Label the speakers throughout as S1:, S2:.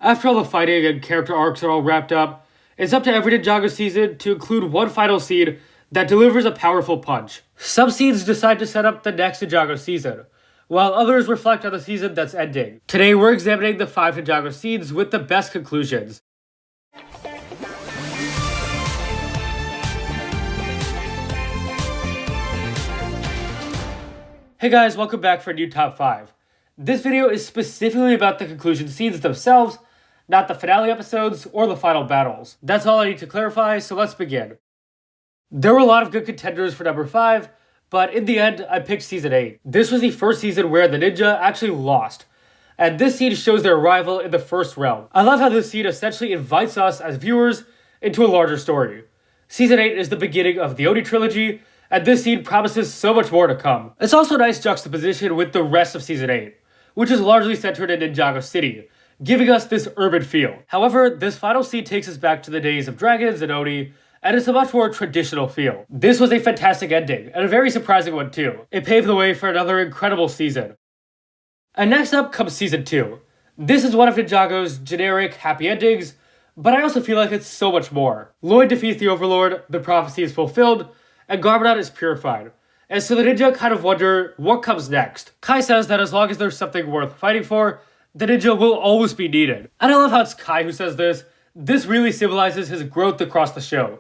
S1: After all the fighting and character arcs are all wrapped up, it's up to every Ninjago season to include one final scene that delivers a powerful punch. Some scenes decide to set up the next Ninjago season, while others reflect on the season that's ending. Today we're examining the 5 Ninjago scenes with the best conclusions. Hey guys, welcome back for a new top 5. This video is specifically about the conclusion scenes themselves, not the finale episodes or the final battles. That's all I need to clarify, so let's begin. There were a lot of good contenders for number 5, but in the end, I picked season 8. This was the first season where the ninja actually lost, and this scene shows their arrival in the first realm. I love how this scene essentially invites us as viewers into a larger story. Season 8 is the beginning of the Oni trilogy, and this scene promises so much more to come. It's also a nice juxtaposition with the rest of season 8, which is largely centered in Ninjago City, giving us this urban feel. However, this final scene takes us back to the days of dragons and Oni, and it's a much more traditional feel. This was a fantastic ending, and a very surprising one too. It paved the way for another incredible season. And next up comes season 2. This is one of Ninjago's generic happy endings, but I also feel like it's so much more. Lloyd defeats the Overlord, the prophecy is fulfilled, and Garmadon is purified. And so the ninja kind of wonder what comes next. Kai says that as long as there's something worth fighting for, the ninja will always be needed. And I love how it's Kai who says this. This really symbolizes his growth across the show.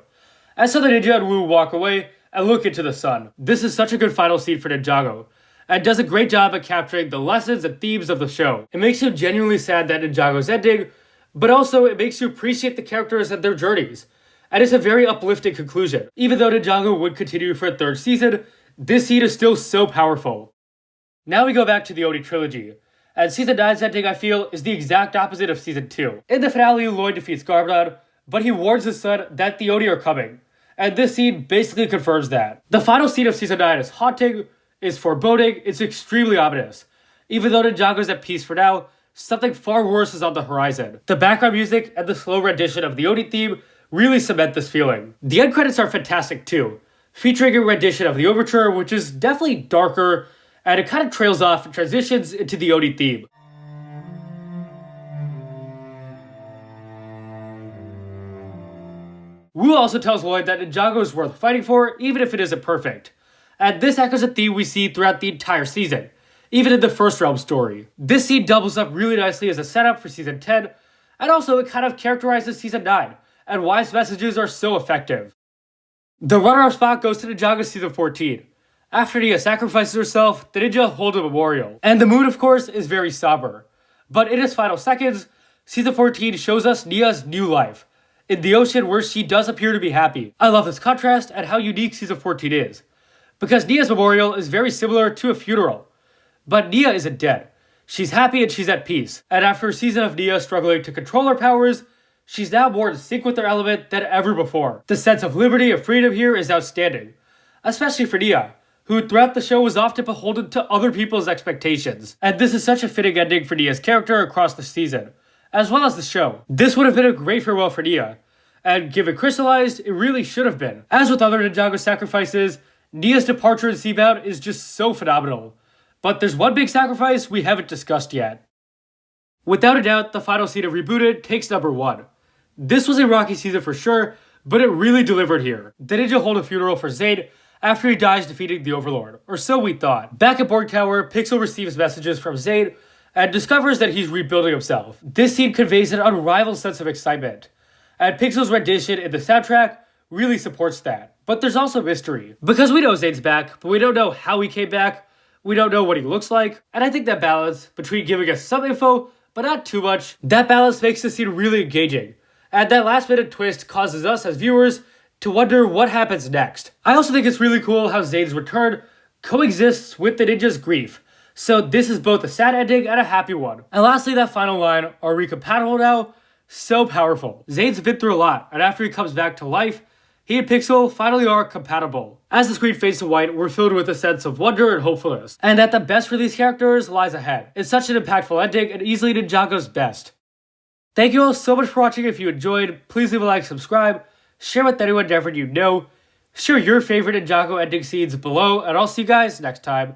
S1: And so the ninja and Wu walk away and look into the sun. This is such a good final scene for Ninjago, and does a great job at capturing the lessons and themes of the show. It makes you genuinely sad that Ninjago's ending, but also it makes you appreciate the characters and their journeys. And it's a very uplifting conclusion. Even though Ninjago would continue for a 3rd season, this scene is still so powerful. Now we go back to the Oni trilogy, and season 9's ending I feel is the exact opposite of season 2. In the finale, Lloyd defeats Garmadon, but he warns his son that the Oni are coming, and this scene basically confirms that. The final scene of season 9 is haunting, is foreboding, it's extremely ominous. Even though Ninjago's at peace for now, something far worse is on the horizon. The background music and the slow rendition of the Oni theme really cement this feeling. The end credits are fantastic too, featuring a rendition of the overture, which is definitely darker, and it kind of trails off and transitions into the Oni theme. Wu also tells Lloyd that Ninjago is worth fighting for, even if it isn't perfect. And this echoes a theme we see throughout the entire season, even in the first realm story. This scene doubles up really nicely as a setup for season 10, and also it kind of characterizes season 9, and why its messages are so effective. The runner-up spot goes to Ninjago season 14. After Nia sacrifices herself, the ninja hold a memorial. And the mood, of course, is very somber. But in its final seconds, season 14 shows us Nia's new life, in the ocean where she does appear to be happy. I love this contrast and how unique season 14 is, because Nia's memorial is very similar to a funeral. But Nia isn't dead. She's happy and she's at peace. And after a season of Nia struggling to control her powers, she's now more in sync with her element than ever before. The sense of liberty and freedom here is outstanding, especially for Nia, who throughout the show was often beholden to other people's expectations. And this is such a fitting ending for Nia's character across the season, as well as the show. This would have been a great farewell for Nia, and given crystallized, it really should have been. As with other Ninjago sacrifices, Nia's departure in Seabound is just so phenomenal. But there's one big sacrifice we haven't discussed yet. Without a doubt, the final scene of Rebooted takes number 1. This was a rocky season for sure, but it really delivered here. The ninja hold a funeral for Zayd after he dies defeating the Overlord, or so we thought. Back at Borg Tower, Pixel receives messages from Zayd and discovers that he's rebuilding himself. This scene conveys an unrivaled sense of excitement, and Pixel's rendition in the soundtrack really supports that. But there's also mystery, because we know Zayd's back, but we don't know how he came back, we don't know what he looks like, and I think that balance between giving us some info, but not too much, that balance makes the scene really engaging. And that last minute twist causes us as viewers to wonder what happens next. I also think it's really cool how Zayd's return coexists with the ninja's grief. So this is both a sad ending and a happy one. And lastly, that final line, "Are we compatible now?" So powerful. Zayd's been through a lot, and after he comes back to life, he and Pixel finally are compatible. As the screen fades to white, we're filled with a sense of wonder and hopefulness. And that the best for these characters lies ahead. It's such an impactful ending and easily Ninjago's best. Thank you all so much for watching. If you enjoyed, please leave a like, subscribe, share with anyone and everyone you know, share your favorite Ninjago ending scenes below, and I'll see you guys next time.